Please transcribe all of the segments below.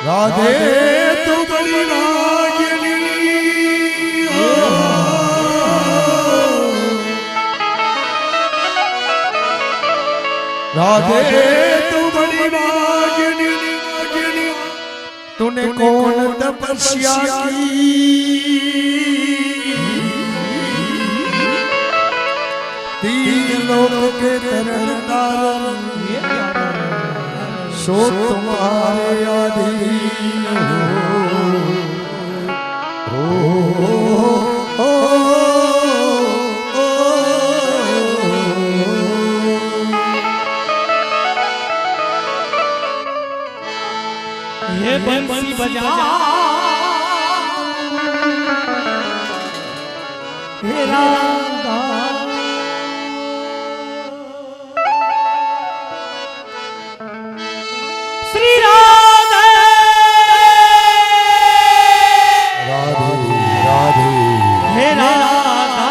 राधे तू बड़ी नागिनी राधे तू बड़ी नागिनी तूने कौन तपस्या की तीन लोक के तरन सो तुम्हारे अधीन हो हे बंसी बजा हे राधा श्री राधे राधे राधे हे राधा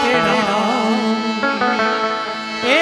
तेरा हे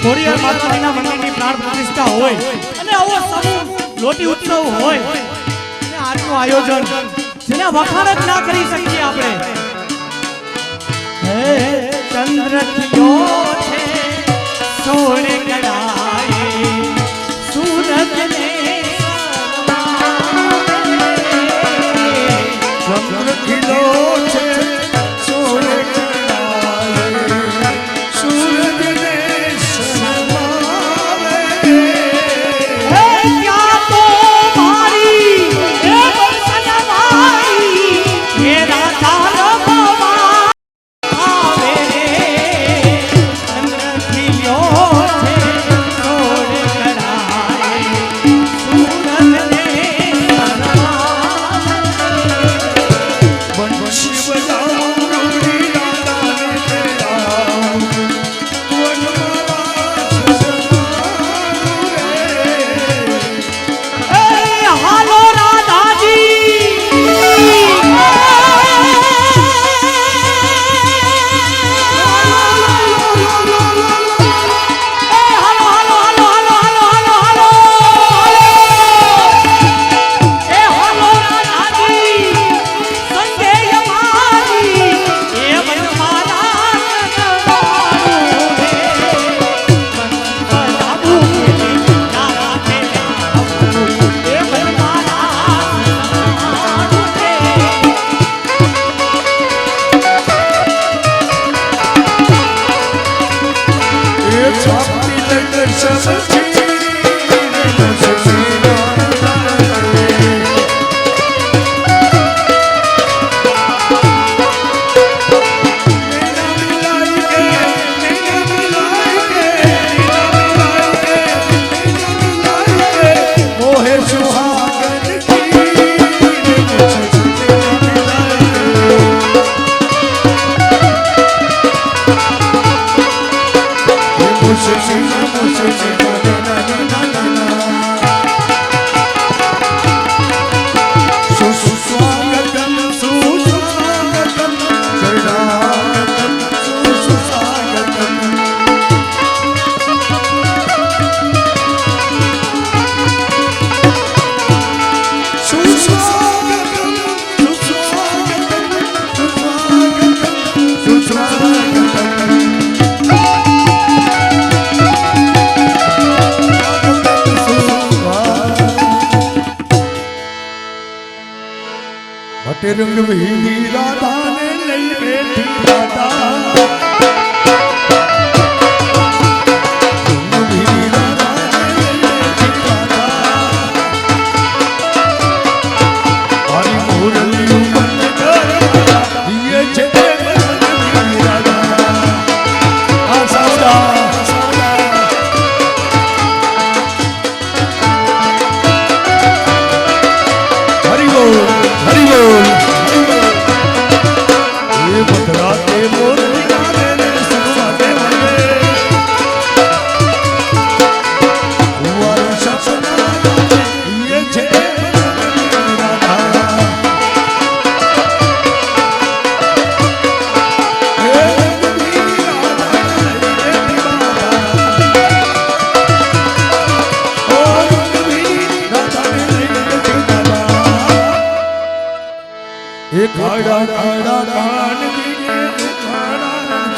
ખોડિયાર માતાજીના મંદિરની પ્રાણ પ્રતિષ્ઠા હોય અને આવો સમૂહ લોટી ઉત્સવ હોય અને આજનું આયોજન જેના વખાણ જ ના કરી શકીએ આપણે હે ચંદ્ર થયો છે સોળે કડાએ સૂરજને ચંદ્ર ખીલો છે સોળે रंग में राधा ने लई बैठी राधा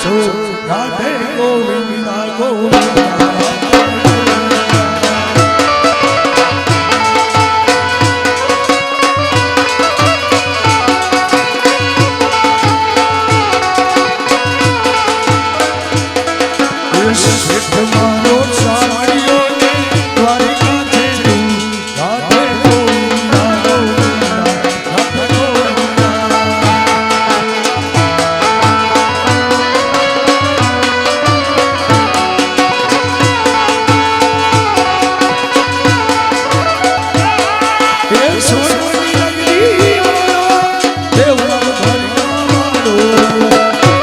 છો રાધે ગોવિંદા ગોવિંદા મારો સાવડિયો ને દ્વારિકા છે તું રાધે ગોવિંદા ગોવિંદા રાધે ગોવિંદા એ સોનની નગરી વાળો દેવના દ્વારિકા વાળો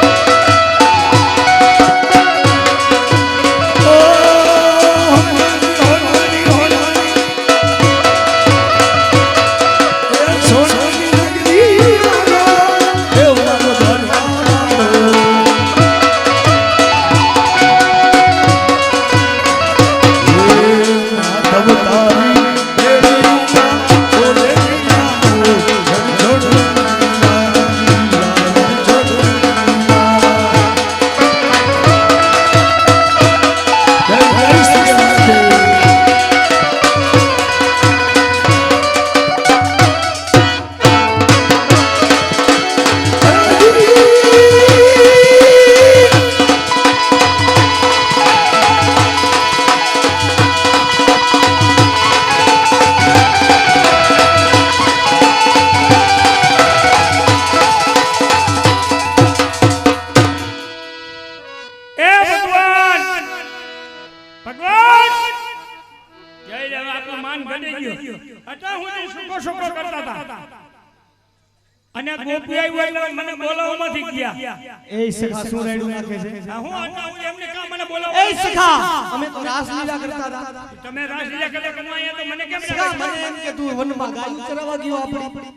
અને ગોપી આવ્યો એટલે મને બોલાવવામાંથી ગયા એ સખા શું રેડું નાખે છે હું એમને કા મને બોલાવવા એ સખા અમે તો રાસલીલા કરતા હતા તમે રાસલીલા કરતા કમાયા તો મને કેમ સખા મને એમ કે તું વનમાં ગાયું ચરાવવા ગયો આપણી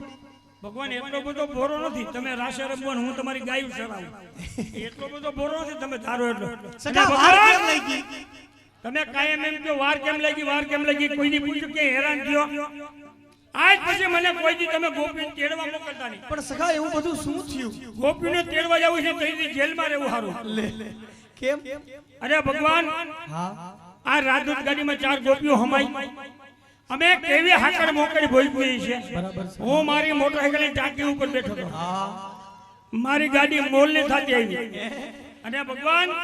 ભગવાન એટલો બધો બોરો નથી તમે રાસે રમવાનું હું તમારી ગાયું ચરાવું એટલો બધો બોરો નથી તમે ધારો એટલો સખા વાર કેમ લઈ ગઈ તમે કાયમ એમ કે વાર કેમ લાગી કોઈની પૂછ્યું કે હેરાન થયો આજ પછી મને કોઈ દી તમે ગોપીને તેડવા મોકલતા નહીં પણ સખા એવું બધું શું થયું ગોપીને તેડવા જવું છે તો જેલમાં રહેવું સારું લે કેમ અરે ભગવાન હા આ રાજદૂત ગાડીમાં 4 ગોપીઓ હમાઈ અમે કેવી હાકડ મોકળી ભોગવી છે હું મારી મોટરસાઇકલની ટાંકી ઉપર બેઠો હતો હા મારી ગાડી મોલની થાતી આવી અને ભગવાન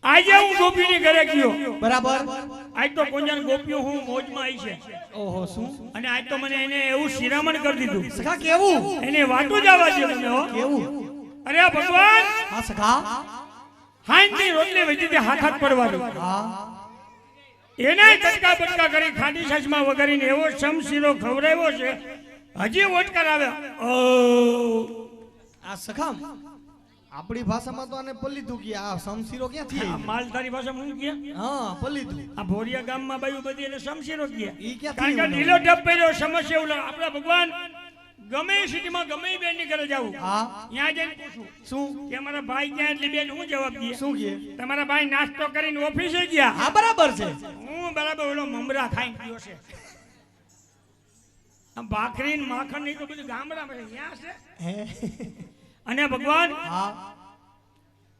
આજે હું ગોપીની ઘરે ગયો બરાબર આજ તો કોંજાન ગોપીઓ હું મોજમાં આવી છે ઓહો શું અને આજ તો મને એને એવું શિરામણ કરી દીધું સખા કેવું એને વાટું જવા દે તમે હો કેવું અરે ભગવાન હા સખા હાંજની રોટલી વેચી હાથ હાથ પડવાનું હા એને કટકા બટકા કરી ખાટી છાશમાં વગાડીને એવો સમશીરો ખવડાવ્યો છે હજી ઓટકાર આવે ઓ આ સખા આપણી ભાષામાં તો આને પલ્લીધું કે આ સમશીરો ક્યાંથી આ માલધારી ભાષામાં શું કહે હા પલ્લીધું આ ભોરિયા ગામમાં બાયું બધી એને સમશીરો કહે ઈ ક્યાંથી કારણ કે ઢીલો ઢબ પહેર્યો સમસ્યા એવું આપણા ભગવાન ગમે સિટીમાં ગમે બેન ની ઘરે જાવું હા ત્યાં જઈને પૂછું શું કે અમારા ભાઈ ક્યાં એટલી બેન હું જવાબ દઈએ શું કે તમારા ભાઈ નાસ્તો કરીને ઓફિસે ગયા હા બરાબર છે હું બરાબર ઓલો મમરા ખાઈને ગયો છે આ ભાખરી ને માખણ નહીં તો બધું ગામડામાં છે ત્યાં છે હે અને ભગવાન હા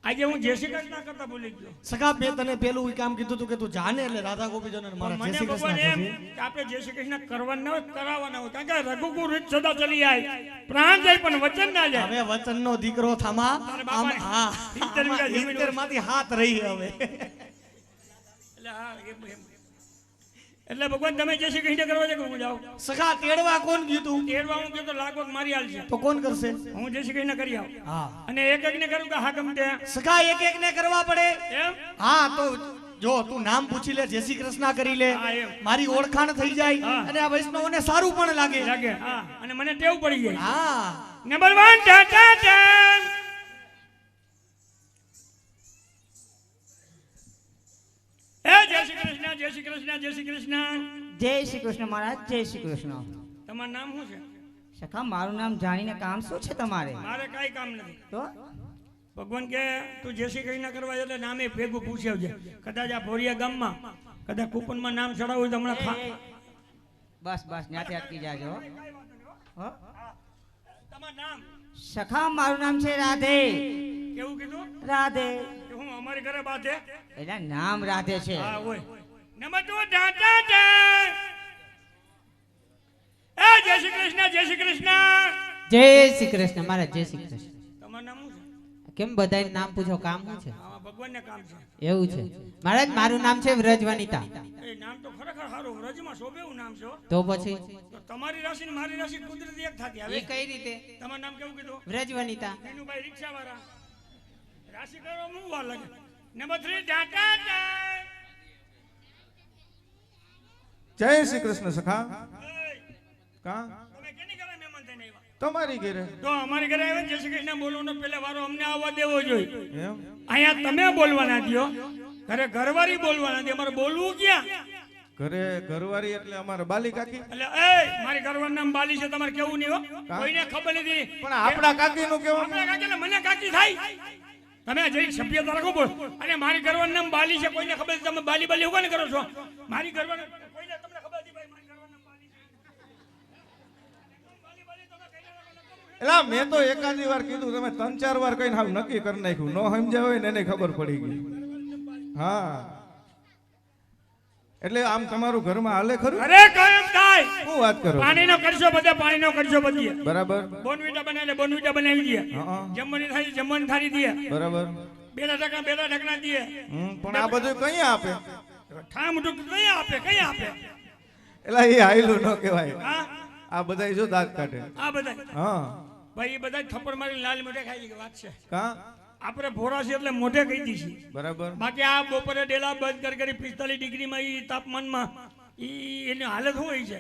આજે હું જય શ્રી કૃષ્ણ કરતા ભૂલી ગયો સખા મેં તને પેલું કામ કીધું તું કે તું જાને એટલે રાધા ગોપીજનો મારા જય મને શ્રી ભગવાન કૃષ્ણ એમ કે આપણે જય શ્રી કૃષ્ણ કરવાના હોય કરાવવાના હોય કારણ કે રઘુકુળ રીત સદા ચલી આય પ્રાણ જાય પણ વચન ના જાય હવે વચનનો દીકરો થામા આમ હા 70 માંથી હાથ રહી હવે એટલે હા એટલે ભગવાન તમે જય શ્રી કૃષ્ણ કરવા જાય હું જાઉં સખા તેડવા કોણ ગયું તું તેડવા હું તો લાગવગ મારી હાલ છે તો કોણ કરશે હું જય શ્રી કૃષ્ણ કરી આવું હા અને એક ને કરું કે હા ગમતે સખા એક એક ને કરવા પડે એમ હા તો જો તું નામ પૂછી લે જય શ્રી કૃષ્ણ કરી લે હા, એમ. મારી ઓળખાણ થઈ જાય હા. અને આ વૈષ્ણવોને સારું પણ લાગે લાગે હા અને મને ટેવ પડી જાય હા નંબર 1 ટા ટા ટા જય શ્રી કૃષ્ણ જય શ્રી કૃષ્ણ જય શ્રી કૃષ્ણ જય શ્રી કૃષ્ણ મહારાજ જય શ્રી કૃષ્ણ તમારું નામ શું છે સખા મારું નામ જાણીને કામ શું છે તમારે મારે કાઈ કામ નથી તો ભગવાન કે તું જય શ્રી કૃષ્ણ કરવા જાય એટલે નામે ભેગું પૂછ્યા કદાચ આ ભોરિયા ગામમાં કદાચ કૂપનમાં નામ ચડાવું હોય તો હમણાં બસ બસ ત્યાંથી અટકી જાજો હો? તમારું નામ સખા મારું નામ છે રાધે કેવું કીધું રાધે. કે હું અમારી ઘરે બાધે એના નામ રાધે છે. હા હોય નંબર 2 ટાટા એ જય શ્રી કૃષ્ણ જય શ્રી કૃષ્ણ જય શ્રી કૃષ્ણ મહારાજ, જય શ્રી કૃષ્ણ. તમારું નામ શું છે કેમ બધાય નામ પૂછો, કામ શું છે? આમાં ભગવાનને કામ છે એવું છે મહારાજ, મારું નામ છે વ્રજવનિતા. એ નામ તો ખરેખર સારું વ્રજમાં શોભે એવું નામ છે હો. તો પછી તો તમારી રાશિ ને મારી રાશિ કુદરતી એક થતી એ હવે કઈ રીતે? તમારું નામ કેવું કીધું વ્રજવનિતા. ભાઈ રિક્ષા વાળા રાશિ કરવા હું વાર લાગે નંબર 3 ટાટા જય શ્રી કૃષ્ણ સખા. કા તમે કેની ઘરે મહેમાન થઈને આવ્યા તમારી ઘરે તો અમારી ઘરે આવ્યા જય શ્રી કૃષ્ણ બોલવાનો પહેલા વારો અમને આવવા દેવો જોઈએ એમ અહીંયા તમે બોલવાના દ્યો ઘરે ઘરવાળી બોલવાના દે અમારે બોલવું ક્યાં ઘરે ઘરવાળી એટલે અમારે બાલી કાકી. એટલે એ મારી ઘરવાળા નામ બાલી છે તમારે કેવું નહીં હો કોઈને ખબર નથી પણ આપણા કાકી નું કેવું? આપણા કાકી એટલે મને કાકી થાય તમે જઈ સભ્યતા રાખો બોલ અને મારી ઘરવાળા નામ બાલી છે કોઈને ખબર નથી તમે બાલી બાલી ઉગાને કરો છો મારી ઘરવાળા કોઈને તમને ખબર નથી ભાઈ મારી ઘરવાળા નામ બાલી છે બાલી બાલી તમે કઈ ના એલા મેં તો એકાદી વાર કીધું, તમે 3-4 વાર કહીને હાવ નક્કી કરી નાખ્યું. નો સમજ્યા હોય ને એને ખબર પડી ગઈ. હા એટલે આમ તમારું ઘરમાં હાલે ખરું? અરે કેમ થાય શું વાત કરો? પાણીનો કરશો બધા પાણીનો કરશો બધી બરાબર બોનવીટા બનાવે બોનવીટા બનાવી દે હા જમવાની થાળી જમવાની થાળી દે બરાબર. બેલા ઢકના દે પણ આ બધું કઈ આપે? ઠામ ઢુક કઈ આપે એલા એ હાયલું ન કહેવાય. હા આ બધા જો દાંત કાઢે. આ બધા હા ભાઈ એ બધા થપ્પડ મારી લાલ મોઢે ખાઈ ગઈ વાત છે કા આપણે ભોરા છે એટલે મોઢે કહી દીધી બરાબર. બાકી આ બપોરે ડેલા બંધ કરી 45 ડિગ્રીમાં ઈ તાપમાનમાં એની હાલત શું હોય છે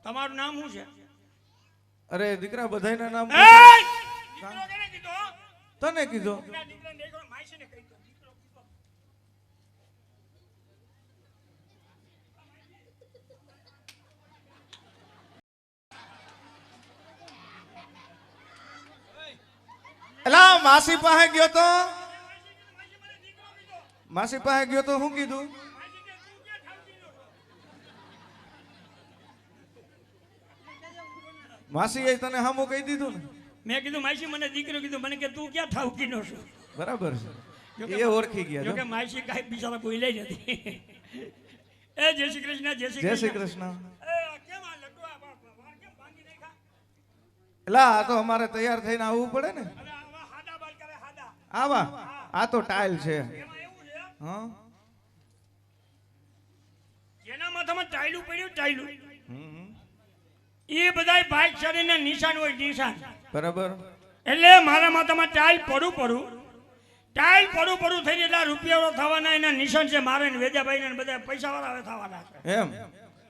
તમારું નામ શું છે અરે દીકરા બધાયના નામ એય! દીકરો કેને કીધો? તને કીધો. દીકરા દીકરાને દેખો, માસીને કહી દો. દીકરો કીધો. એલા માસી પાસે ગયો તો માસી પાસે ગયો તો શું કીધું? માસી એ તને હામું કહી દીધું ને? મેં કીધું માસી મને દીકરો કીધું મને કે તું ક્યાં ઠાવકીનો છો બરાબર છે. એ ઓળખી ગયા જો કે જો. માસી કાંઈ બિચારા બોલ્યા જ નથી એ જય શ્રી કૃષ્ણ જય શ્રી જય શ્રી કૃષ્ણ કૃષ્ણ. એ આ કેમ આ લડ્ડુ આ વાર કેમ ભાંગી નાખ્યા એલા આ તો અમારે તૈયાર થઈને આવવું પડે ને. હવે આવા હાડા બાલ કરે હાડા આવા આ તો ટાઈલ છે. એમાં એવું છે હા જેના માથામાં ટાઈલું પડ્યું ટાઈલું હમ. એ બધાય ભાઈ શરીરના નિશાન હોય નિશાન બરાબર. એટલે મારા માથામાં ટાઈલ પડું થઈ એટલે રૂપિયાઓ થવાના એના નિશાન છે મારે ને વેદાભાઈ ને બધા પૈસા વાળા હવે થવાના છે એમ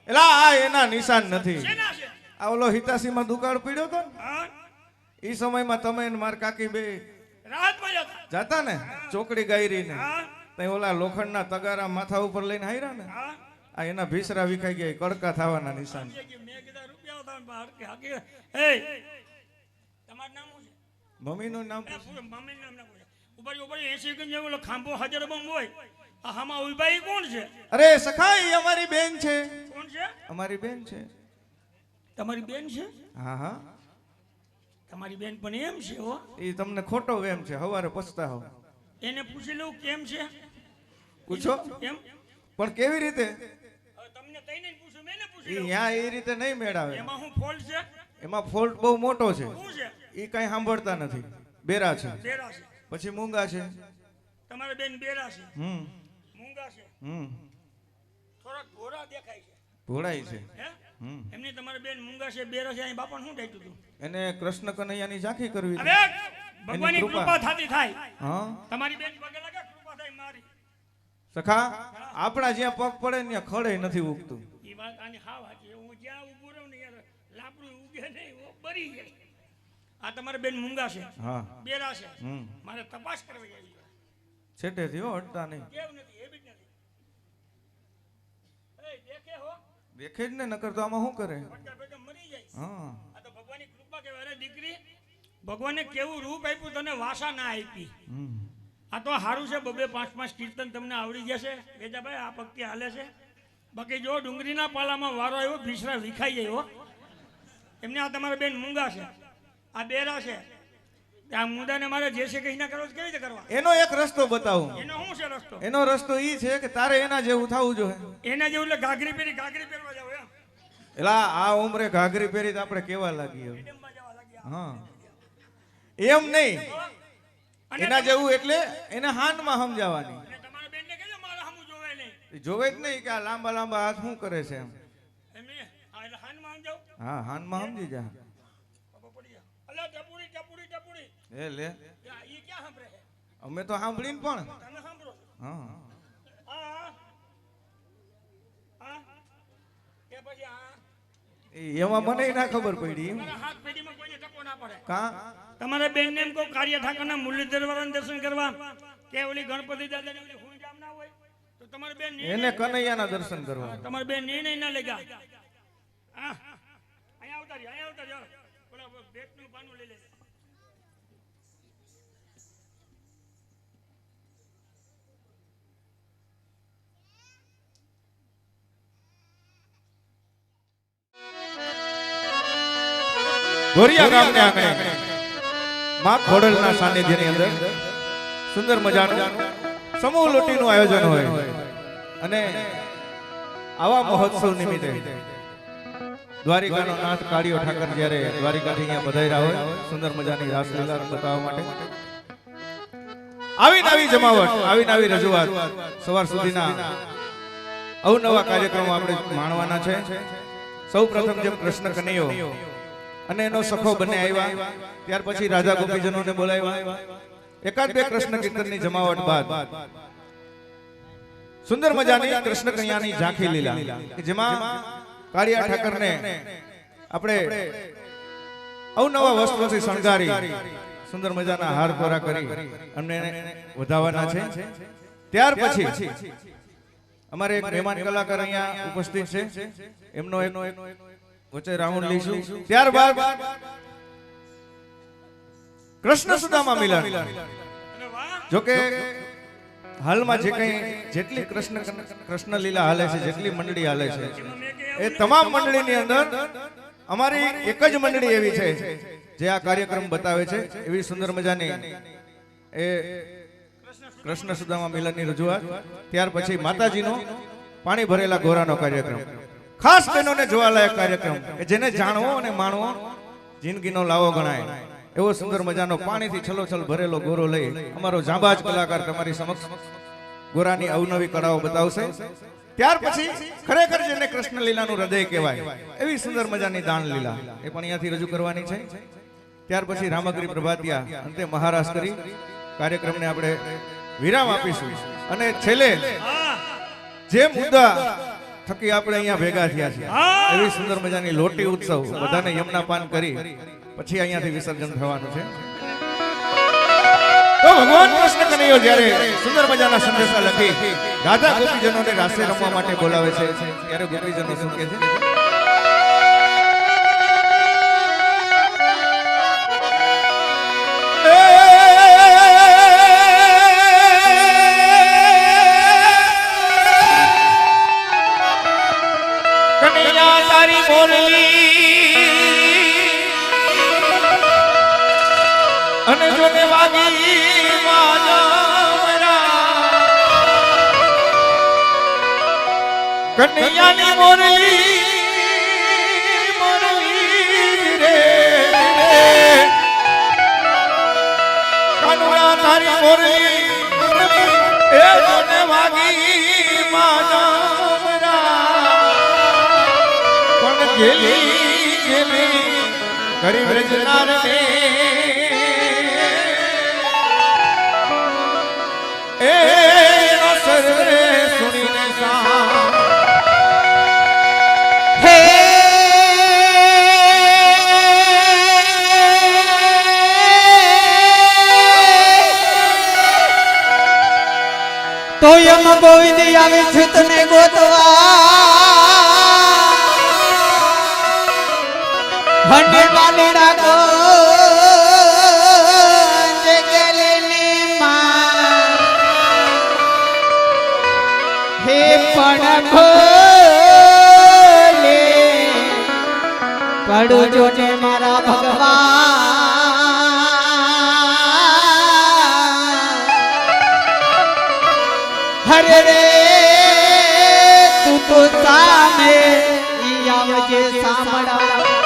એલા આ એના નિશાન નથી. શેના છે આ ઓલો હિતાસીમાં દુકાળ પડ્યો તો ને હા એ સમયમાં તમે ને માર કાકી બે રાતમાં જતા જાતા ને ચોકડી ગાયરી ને હા તઈ ઓલા લોખંડના તગારા માથા ઉપર લઈને હાર્યા ને હા આ એના ભીસરા વિખાઈ ગયા, કડકા થવાના નિશાન. મેં કીધા રૂપિયાઓ થવાના બહાર કે હકી એ તમારું નામ શું છે મમ્મીનું નામ એ પૂરું મમ્મીનું નામ ના પૂછે ઉપર 80 કે જેવો ઓલો ખાંભો હાજર બમ હોય આ હામાં ઉલભાઈ કોણ છે અરે સખા ઈ અમારી બેન છે. કોણ છે અમારી બેન છે. તમારી બેન છે હા હા તમારી બેન પણ એમ છે હો એ તમને ખોટો વેમ છે. હવારે પછતાવો. એને પૂછી લઉં કેમ છે પૂછો એમ પણ કેવી રીતે? હવે તમને તઈને જ પૂછું મેને પૂછી ઈ લઉં ન્યા એ રીતે નહીં મેળાવે. એમાં હું ફોલ્ટ છે એમાં ફોલ્ટ બહુ મોટો છે. શું છે ઈ કઈ સાંભળતા નથી. બેરા છે, બેરા છે પછી મૂંગા છે. તમારે બેન બેરા છે મૂંગા છે થોડાક ઘોડા દેખાય છે ભોળાઈ છે. હે હમ. એમની તમારે બેન મૂંગા છે બેરા છે અહીં બાપાને શું ડાયટું હતું એને કૃષ્ણ કનૈયાની ઝાંખી કરવી હવે હતી. ભગવાનની કૃપા. કૃપા થતી થાય હા તમારી બેન પગે લાગે કૃપા થાય મારી સખા આપણા જ્યાં પગ પડે ને ત્યાં ખડે નથી ઉગતું. એ વાત આની હાવ હાચી હું જ્યાં ઊભું રહું ને યાર લાપડું ઉગે નહીં ઓ બરી જાય આ તમારે બેન મૂંગા છે હા બેરા છે હમ મારે તપાસ કરવી આવી છેટેથી હો, હટતા નહીં. કેવું નથી હેબિટ નથી એ દેખે હો દેખે જ ને, નકર તો આમાં શું કરે? ભટકા ભટકા મરી જાય હા આ તો ભગવાનની કૃપા કહેવાય અરે દીકરી ભગવાને કેવું રૂપ આપ્યું તને વાસા ના આપી હમ આ તો સારું છે, બબે 5-5 કીર્તન તમને આવડી જશે બેજાભાઈ, આ ભક્તિ હાલે છે. બાકી જો ડુંગળીના પાલામાં વારો આવ્યો, ભીસરા વિખાઈ જાય હો. એમને આ તમારા બેન મૂંગા છે, આ બેરા છે. આ મુંડાને મારે જે છે કહીને કરો કેવી રીતે કરવા? એનો એક રસ્તો બતાવું. એનો શું છે રસ્તો? એનો રસ્તો ઈ છે કે તારે એના જેવું થવું જોઈએ. એના જેવું એટલે ઘાઘરી પહેરવા જાવ એમ? એલા આ ઉંમરે ઘાઘરી પહેરી તો આપણે કેવા લાગીએ? મેડમમાં જવા લાગ્યા. હા એમ નહીં, અને એના જેવું એટલે એને હાનમાં સમજાવવાની. અને તમારા બેનને કહેજો મારા સામું જોવે નહીં. જોવે જ નહીં કે આ લાંબા લાંબા હાથ શું કરે છે એમ. એમને આ એટલે હાનમાં સમજાવ. હા હાનમાં સમજી જા. બાબા પડી ગયા. અલા ટપુડી. એ લે ઈ ક્યાં સાંભળે છે? અમે તો સાંભળીને પણ. તમે સાંભળો છો? હા હા હા કે પછી હા એમાં મને ના ખબર પડી. તમારા હાથ પેઢીમાં કોઈને ટકો ના પડે. કા તમારા બેનને એમ કહો કાર્ય ઠાકરના મુરલીધર વાળાના દર્શન કરવા કે ઓલી ગણપતિ દાદાને ઓલી હુંજામ ના હોય તો તમારા બેન એને કનૈયાના દર્શન કરવા. તમારા બેન નિર્ણય ના લેગા. હા અહીંયા આવતા રહ્યો ઓલા બેટનું પાનું લઈ લે. ગોરિયા ગામને આંગણે માં ખોડલના સાનિધ્યની અંદર સુંદર મજાનું સમૂહ લોટીનું આયોજન હોય અને આવા મહોત્સવ નિમિત્તે દ્વારિકાનો નાથ કાળિયો ઠાકર જ્યારે દ્વારિકાથી અહીંયા પધાર્યા હોય સુંદર મજાની રાસલીલા બતાવવા માટે આવી જમાવટ, આવી રજૂઆત, સવાર સુધીના અવનવા કાર્યક્રમો આપણે માણવાના છે. સૌ પ્રથમ જેમ કૃષ્ણ કનૈયો અને એનો સખો બંને આવ્યા, ત્યાર પછી રાજા ગોપીજનોને બોલાવ્યા. એકાદ બે કૃષ્ણ કીર્તનની જમાવટ બાદ સુંદર મજાની કૃષ્ણ કન્યાની ઝાંખી લીલા કે જેમાં કાળિયા ઠાકરને આપણે અવનવા વસ્ત્રોથી શણગારી સુંદર મજાના હાર તોરા કરી અમને વધાવવાના છે. ત્યાર પછી અમારે એક મહેમાન કલાકાર અહીંયા ઉપસ્થિત છે, એમનો એક વચ્ચે રાઉન્ડ લઈશું. ત્યારબાદ કૃષ્ણ સુદામા મિલન. જોકે હાલમાં જેટલી કૃષ્ણ લીલા હાલે છે, જેટલી મંડળી હાલે છે, એ તમામ મંડળીની અંદર અમારી એક જ મંડળી એવી છે જે આ કાર્યક્રમ બતાવે છે. એવી સુંદર મજાની એ કૃષ્ણ સુદામા મિલનની રજૂઆત. ત્યાર પછી માતાજીનો પાણી ભરેલા ગોરાનો કાર્યક્રમ, ખાસ બહેનોને જોવાલાયક કાર્યક્રમ કે જેને જાણવો અને માણવો જિંદગીનો લાવો ગણાય એવો સુંદર મજાનો પાણીથી છલોછલ ભરેલો ગોરો લઈ અમારો જાંબાજ કલાકાર તમારી સમક્ષ ગોરાની અવનવી કળાઓ બતાવશે. ત્યાર પછી ખરેખર જેને કૃષ્ણ લીલાનું હૃદય કહેવાય એવી સુંદર મજાની દાન લીલા એ પણ અહીંયાથી રજૂ કરવાની છે. ત્યાર પછી રામગીરી પ્રભાતિયા અંતે મહારાજ કરી કાર્યક્રમને આપણે વિરામ આપીશું. અને છેલ્લે જે મુદ્દા થકી આપણે અહીંયા ભેગા થયા છીએ એવી સુંદર મજાની લોટી ઉત્સવ બધાને યમના પાન કરી પછી અહીંયાથી વિસર્જન થવાનું છે. તો ભગવાન કૃષ્ણ કનૈયો જ્યારે સુંદર મજાના સંદેશા લખી રાધા ગોપીજનોને રાસે રમવા માટે બોલાવે છે ત્યારે ગોપીજનો શું કહે છે? કનૈયા તારી બોલલી અને જોને વાગી કનૈયાની મોરલી રે કાનુડા તારી મોરલી એ જોને વાગી પણ ગેલી ગરીબ રજનાર ને એ સર્વે સુણીને સા તો યમ ગોવિંદ આવે છે તને ગોતવા ભંડે બાને રાખો જે ગેલેની માં પણ ભોલે પડું જો ને મારા ભગવાન હરે રે તું તો સામે ઈ આવજે સાંભળા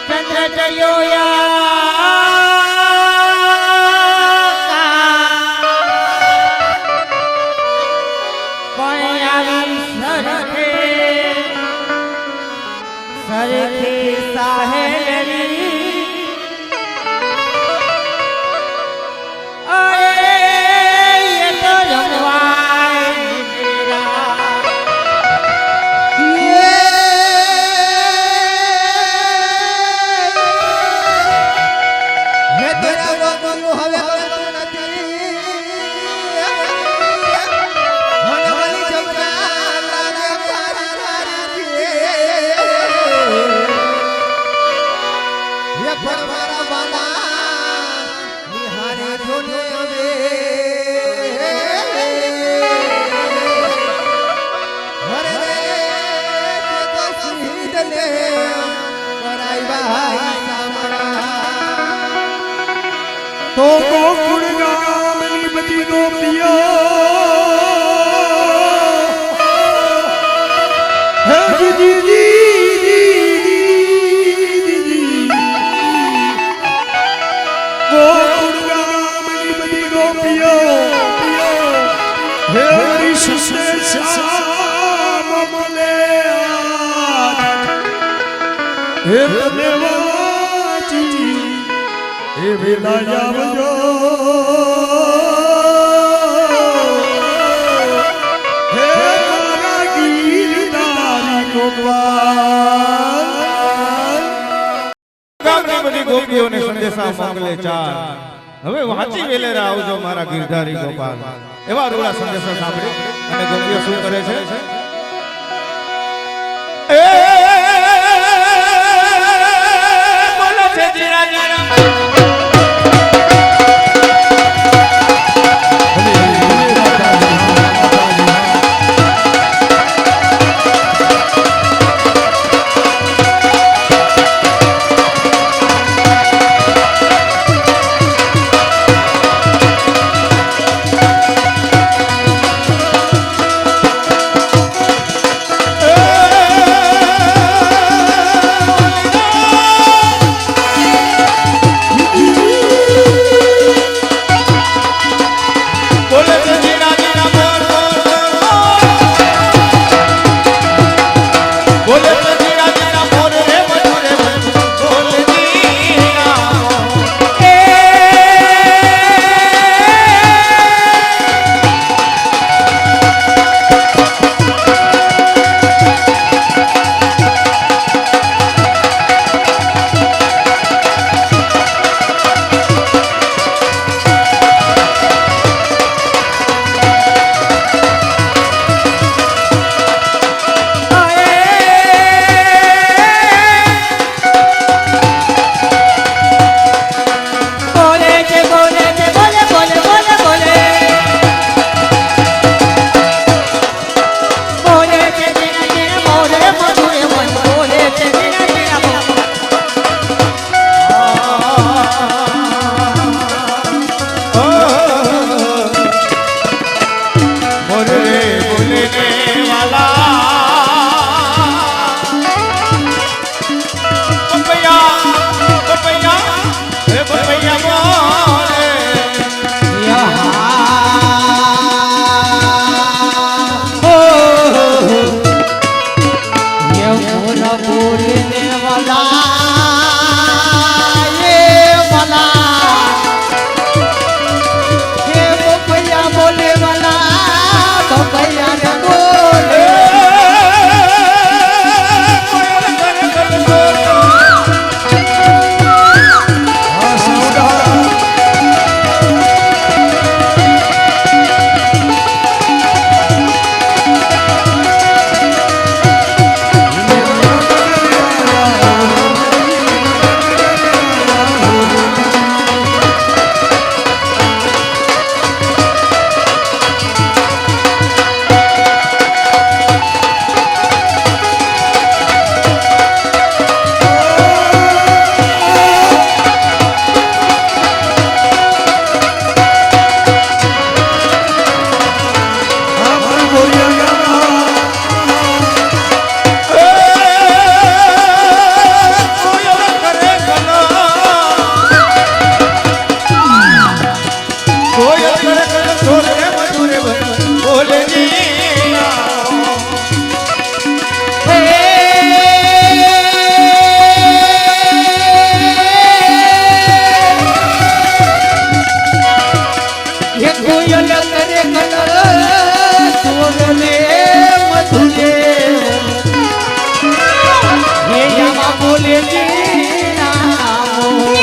ચંદ્ર ચડ્યો સરખે સાહેલી તો ગોકુળ ગામની બધી ગોપીઓ હે ગોકુળ ગામની બધી ગોપીઓ હે શ્યામ બોલે હે તમે વાચી એ વેલા આવજો હે મારા ગીરધારી ગોપાલ ગામની બધી ગોપીઓને સંદેશા મોકલે ચાર હવે વાંચી વેલેરા આવજો મારા ગીરધારી ગોપાલ એવા રૂડા સંદેશા સાંભળી અને ગોપીઓ શું કરે છે એ બોલો છે જીરા જીરા ભૂલજી નામો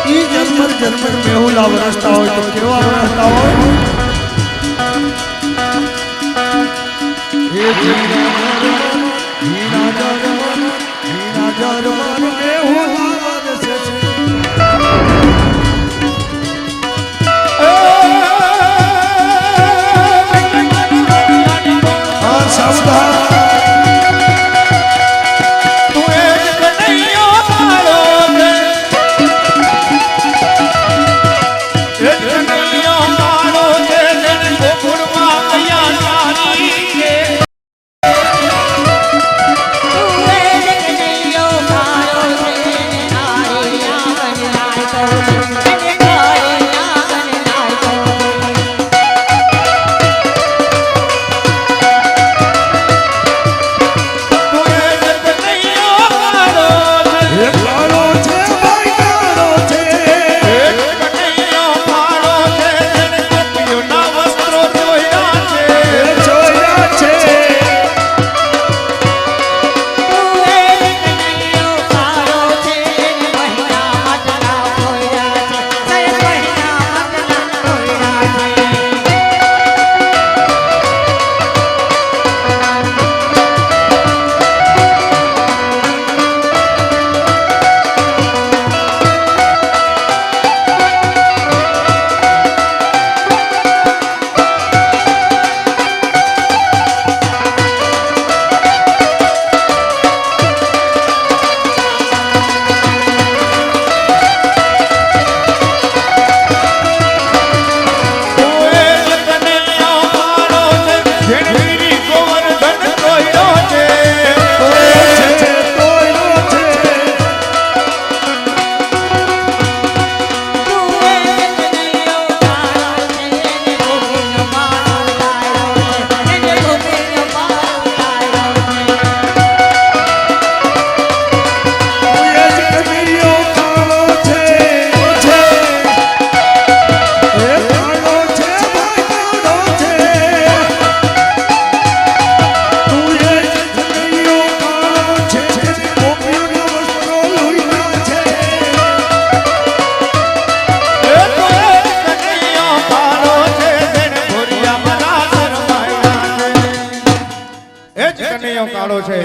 ઈ જન્મર જન્મર મેહુલા વરસતા હોય તો કેવા વરસતા હોય હે જીના જન્મર મેહુલા વરસે છે આ સાવધાન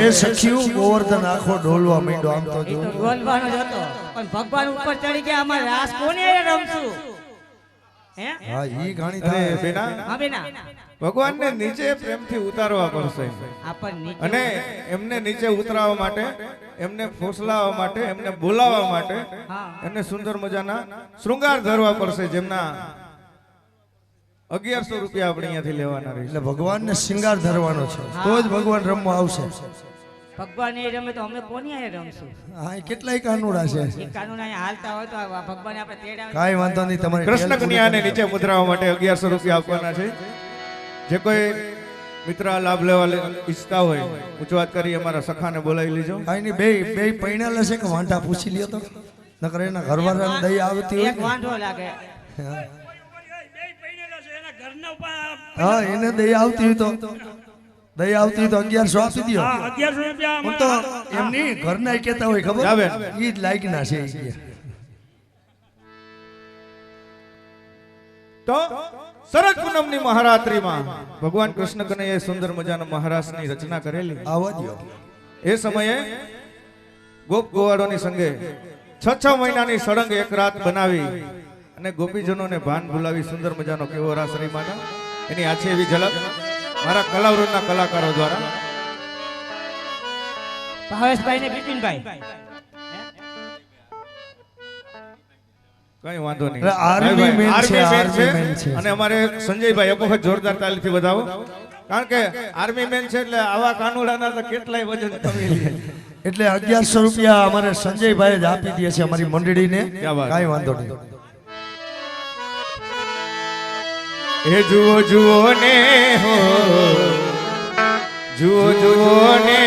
એ સખિયું ગોવર્ધન આખો ડોલવા માંડ્યો આમ તો એ જો તો બોલવાનો જ હતો પણ ભગવાન ઉપર ચડી ગયા અમારે રાસ કોને રમશું હે હા ઈ ઘણી અરે થાય બેના હા બેના ભગવાનને નીચે પ્રેમથી ઉતારવા પડશે આપણ નીચે અને એમને નીચે ઉતરાવવા માટે એમને ફોસલાવવા માટે એમને બોલાવવા માટે હા એમને સુંદર મજાના શૃંગાર ધરવા પડશે જેમના 1100 રૂપિયા આપણે અહીંયાથી લેવાના રહેશે. એટલે ભગવાનને શિંગાર ધરવાનો છે તો જ ભગવાન રમવા આવશે ભગવાન એ રમે તો અમે કોની આયે રમશું હા એ કેટલાય કાનુડા છે એ કાનૂન અહીંયા હાલતા હોય તો આ ભગવાન આપણે તેડાવે કાઈ વાંધો નહીં તમારે કૃષ્ણ કન્યાને નીચે ઉતરાવવા માટે 1100 રૂપિયા આપવાના છે. જે કોઈ મિત્ર આ લાભ લેવા ઈચ્છતા હોય ઉચ્ચવાત કરી અમારા સખાને બોલાવી લીજો. આની બે બે પૈણાલા છે કે વાંઢા પૂછી લ્યો તો નકર એના ઘરવાળાને દઈ આવતી હોય એક ને. વાંઢો લાગે બે પૈણેલા છે એના ઘરના ઉપર હા એને દઈ આવતી હોય તો દઈ આવતી હોય તો 1100 આપી દ્યો. હા 1100 રૂપિયા હું તો એમની ઘરના કહેતા હોય ખબર જાવે. ઈ જ લાયકના છે ઈ કે. તો શરદ પૂનમની મહારાત્રિમાં ભગવાન કૃષ્ણ કનૈયાએ સુંદર મજાના મહારાસની રચના કરેલી. આવવા દ્યો. એ સમયે ગોપ ગોવાળોની સંગે 6 મહિનાની સળંગ એક રાત બનાવી અને ગોપીજનોને ભાન ભૂલાવી સુંદર મજાનો કેવો રાસ રમ્યાના એની આ છે એવી ઝલક મારા કલાવૃંદના કલાકારો દ્વારા. ભાવેશભાઈ ને બિપિનભાઈ કઈ વાંધો નહીં. એટલે આર્મી મેન છે, આર્મી મેન આર્મી મેન છે. અને અમારે સંજયભાઈ એક વખત જોરદાર તાલીથી વધાવો કારણ કે આર્મી મેન છે એટલે આવા કાનુડાના તો કેટલાય વજન કમી લે. એટલે 1100 રૂપિયા અમારે સંજયભાઈ જ આપી દે છે અમારી મંડળીને. ક્યાં વાત. કાઈ વાંધો નહીં. એ જુઓ જુઓ ને હો જુઓ જુઓ ને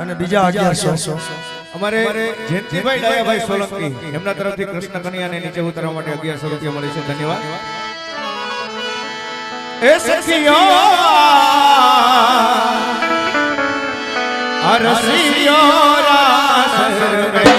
અને બીજા 1100 અમારે જયંતિભાઈ ડાયાભાઈ સોલંકી એમના તરફથી કૃષ્ણ કનૈયાને નીચે ઉતારવા માટે 1100 રૂપિયા મળે છે. ધન્યવાદ. એ સખીઓ હરસિયો રાસ રમે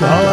Bye.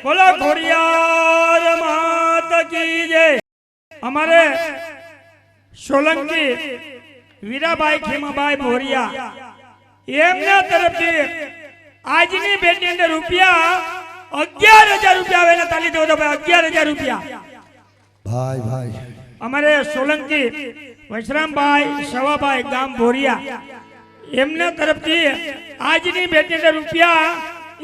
બોલો ખોડિયાર માત કી જય। અમારે સોલંકી વીરાબાઈ ખેમાબાઈ ભોરિયા એમના તરફથી આજની ભેટની અંદર રૂપિયા 11,000 રૂપિયા આવે ને તાલી દેવો તો ભાઈ 11,000 રૂપિયા ભાઈ ભાઈ અમારે સોલંકી વૈશ્રામભાઈ સવાભાઈ ગામ ભોરિયા એમના તરફથી આજની ભેટની અંદર રૂપિયા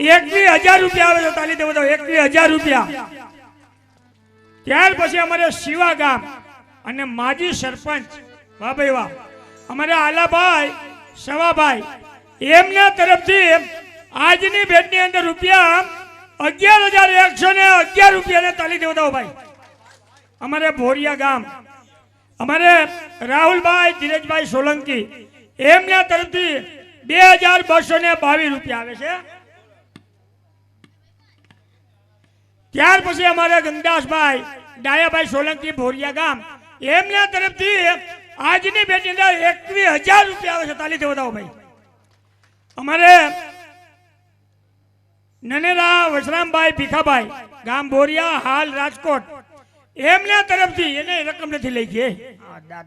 21,000 રૂપિયા આવે છે તાલી દેવો તો 21,000 રૂપિયા। ત્યાર પછી અમારે શિવા ગામ અને માજી સરપંચ વાહ ભાઈ વાહ અમારે આલાભાઈ સવાભાઈ એમના તરફથી આજની ભેટની અંદર રૂપિયા 11,111 રૂપિયાને તાલી દેવો દો ભાઈ। અમારે ભોરિયા ગામ અમારે રાહુલભાઈ ધીરજભાઈ સોલંકી એમના તરફથી 2,222 રૂપિયા આવે છે। ત્યાર પછી અમારે ગંગાસભાઈ ડાયાભાઈ સોલંકી ભોરિયા ગામ એમના તરફથી આજની ભેટની અંદર 21,000 રૂપિયા આવે છે તાલી દેવો દો ભાઈ। અમારે નનેરા વસરામભાઈ ભીખાભાઈ ગામ બોરિયા હાલ રાજકોટ એમના તરફથી એને રકમ નથી લઈ ગઈ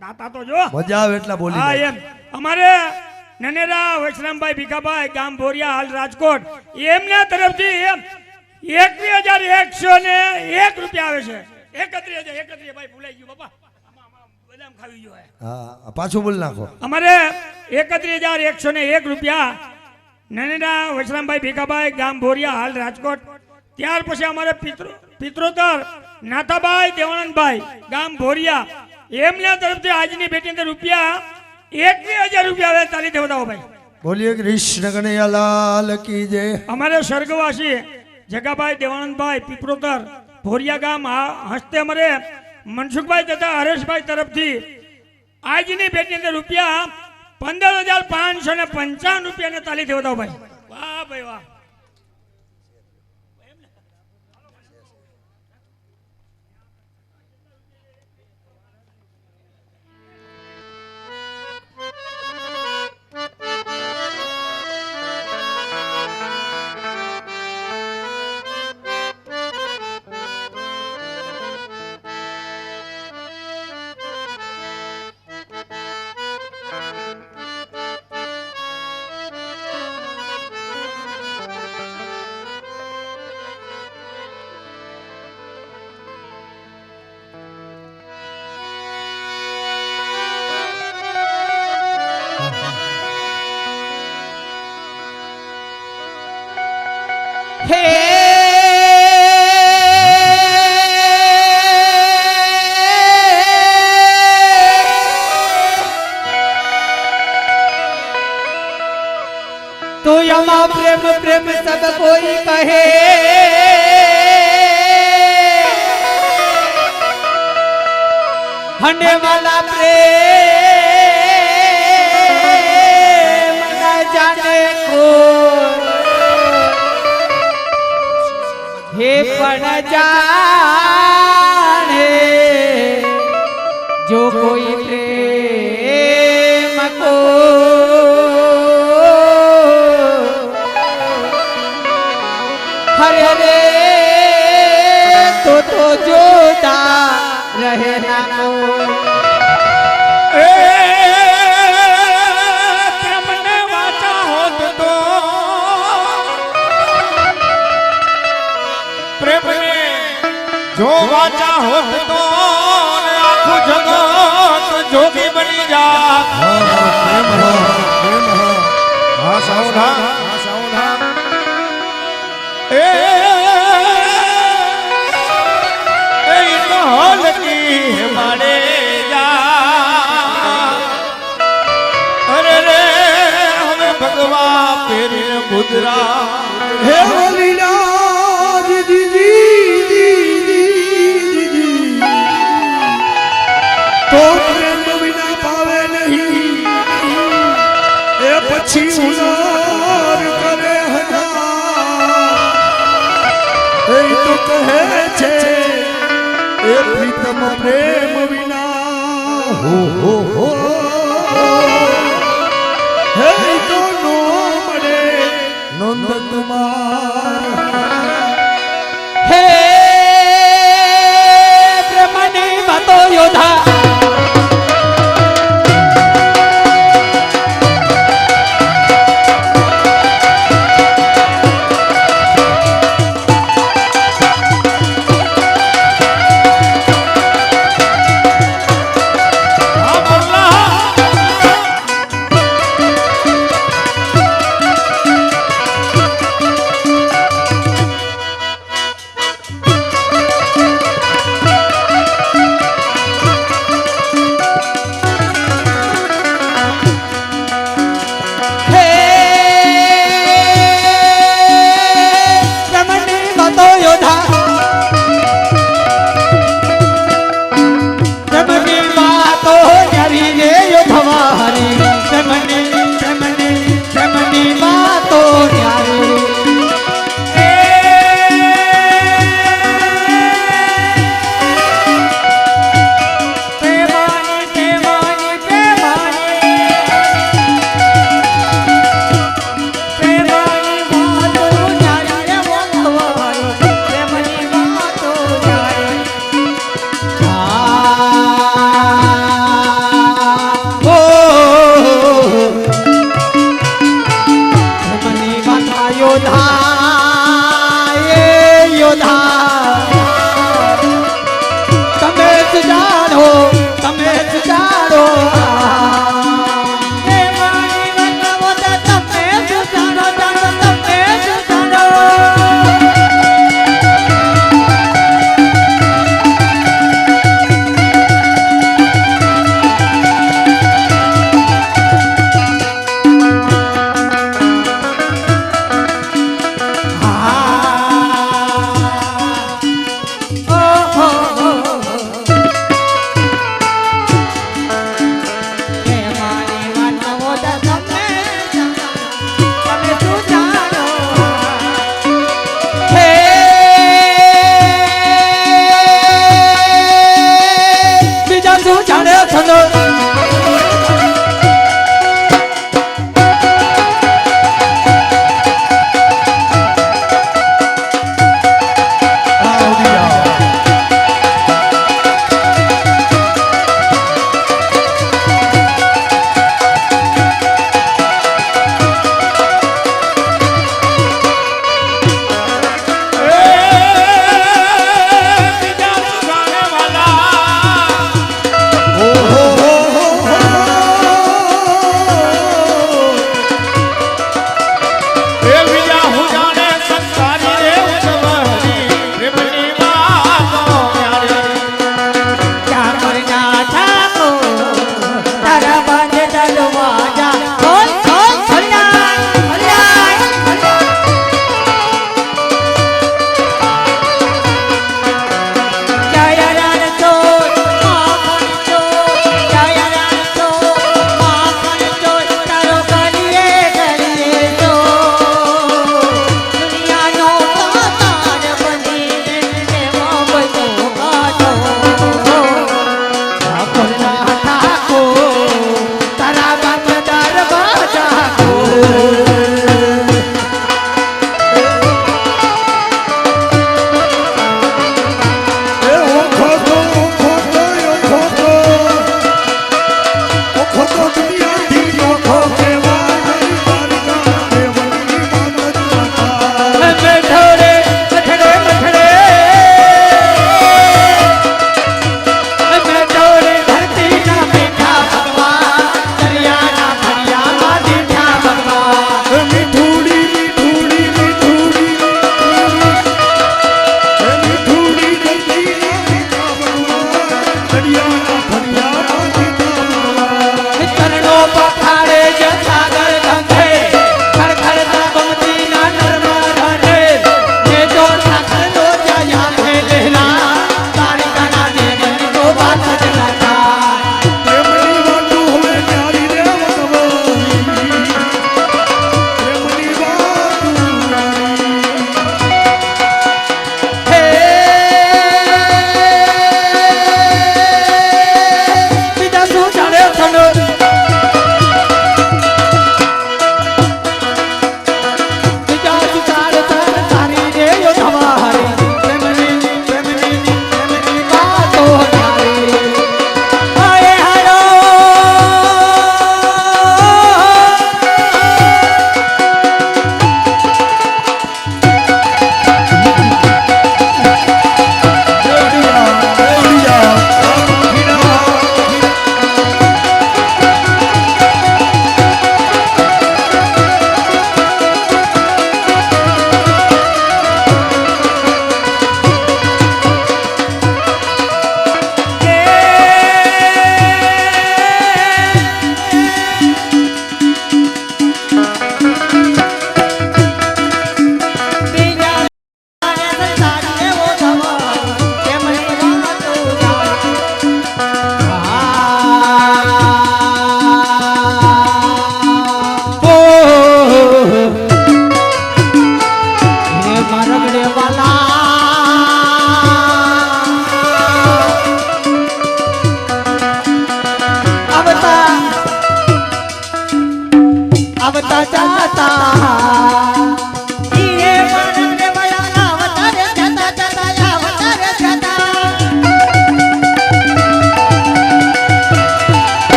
દાતા તો જો મજા આવે એટલા બોલી હા એમ અમારે નનેરા વસરામભાઈ ભીખાભાઈ ગામ બોરિયા હાલ રાજકોટ એમના તરફથી 21,101 રૂપિયા આવે છે। 31,000 ભાઈ ભૂલાઈ ગયું બાપા બદામ ખાવી ગયો હા પાછું બોલ નાખો અમારે 31,101 રૂપિયા નનેડા વૈશ્રામભાઈ ભીખાભાઈ ગામ ભોરિયા હાલ રાજકોટ। ત્યાર પછી અમારે પિત્રોતર નાથાભાઈ દેવાનંદભાઈ ગામ ભોરિયા એમના તરફથી આજની ભેટની અંદર રૂપિયા 21,000 રૂપિયા આવે તાલી દેવદાઓ ભાઈ। બોલીએ કૃષ્ણ કનૈયાલાલ કી જય। અમારે સ્વર્ગવાસી જગાભાઈ દેવાનંદભાઈ પિત્રોતર ભોરિયા ગામ હસ્તે અમારે મનસુખભાઈ તથા હરેશભાઈ તરફથી આજની ભેટની અંદર રૂપિયા 15,555 રૂપિયાને તાલી દેવદાઓ ભાઈ। વાહ ભાઈ વાહ तो यमा प्रेम प्रेम सब कोई कहे हंडे वाला प्रेम न जाने को हे पण जाने जो कोई प्रेम को हरे रे तो जोता रहे ना को प्रेम ने वाचा होत तो प्रेम ने जो वाचा होत तो आखो जगत जोगी बनी जा। हाँ सावधान हॉल की मारे जा। अरे रे हमें भगवान पेरी बुदरा हे लीला दीदी दीदी तो प्रेम बिना पावे नहीं ए पछी उनार करे हजार ए तो कहे छे ए प्रीतम प्रेम विना हो हे तो नो मरे नंद कुमार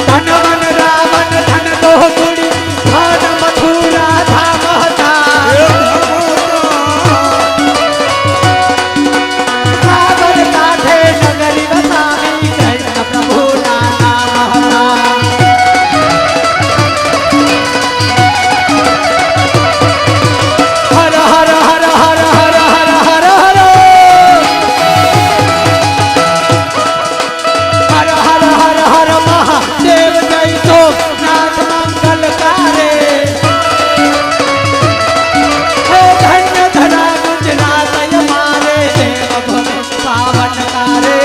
ધન વન રાવણ ધન દો ગુડી ધન મથુરા ધામ હતા સાગર કાંઠે નગરી વસાવી કૃષ્ણ પ્રભુના નામ હતા હર હર હર હર હર હર હર હર હર હર હર હર મહાદેવ જય સોમનાથ મંગલ કારે હે ધન્ય ધરા ગુજરાત મારે દેવ ભૂમિ પાવન કારે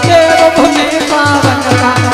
દેવ ભૂમિ પાવન કારે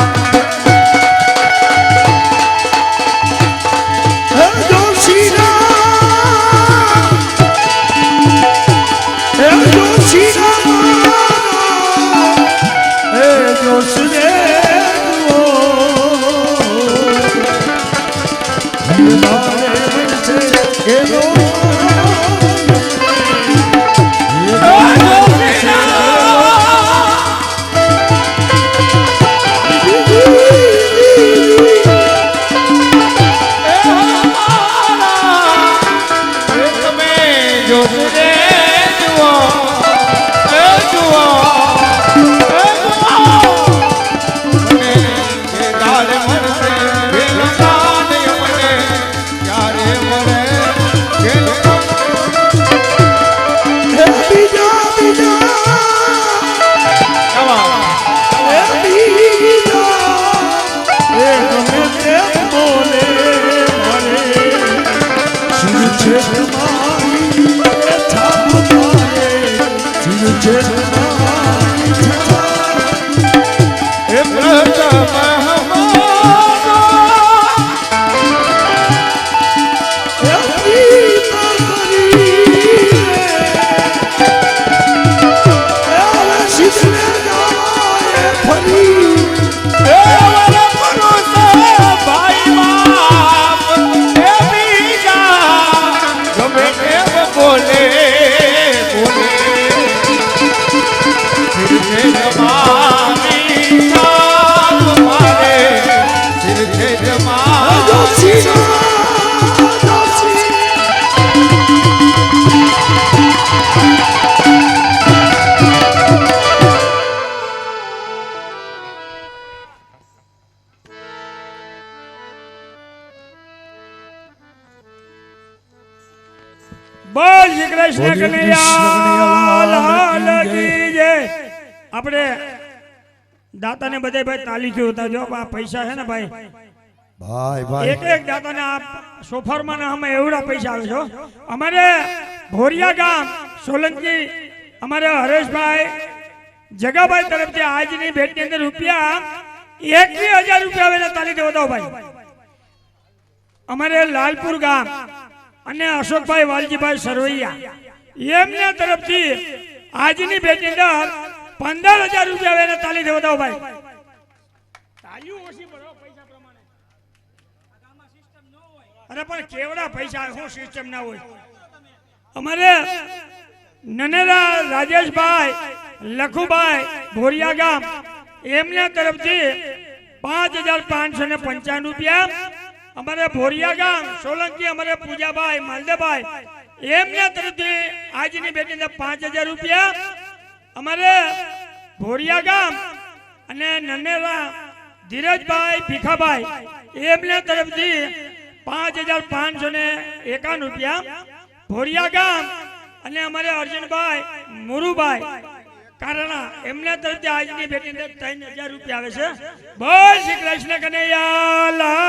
બોલ શ્રી કૃષ્ણ કનૈયા લાલ કી જય. આપણે દાતાને બધે ભાઈ તાલીથી હોતા જો આ પૈસા છે ને ભાઈ ભાઈ એક એક દાતાને આ સોફરમાં અમે એવડા પૈસા આવે છો. અમારે ભોરિયા ગામ સોલંકી અમારે હરેશભાઈ જગાભાઈ તરફથી આજની ભેટની અંદર રૂપિયા 21,000 રૂપિયા આવે તાલીથી વધાવો ભાઈ. અમારે લાલપુર ગામ અને અશોકભાઈ વાલજીભાઈ સરવૈયા એમના તરફથી આજની ભેટની અંદર 15,000 રૂપિયા આવે તાલીથી વધાવો ભાઈ. તાલીઓ ઓછી ભરો પૈસા પ્રમાણે. અરે પણ કેવડા પૈસા શું સિસ્ટમ ના હોય. અમારે નનેરા રાજેશભાઈ લખુભાઈ ભોરિયા ગામ એમના તરફથી 5,555 રૂપિયા. અમારે ભોરિયા ગામ સોલંકી અમારે પૂજાભાઈ માલદેભાઈ એમના તરફથી આજની ભેટની અંદર 5,000 રૂપિયા. અમારે ભોરિયા ગામ અને નનેરા ધીરજભાઈ ભીખાભાઈ એમના તરફથી 5,551 રૂપિયા. ભોરિયા ગામ અને અમારે અર્જુનભાઈ મુરુભાઈ કારણા એમના તરફથી આજની ભેટની અંદર 3,000 રૂપિયા આવે છે. બોલ શ્રી કૃષ્ણ કનૈયા લાલ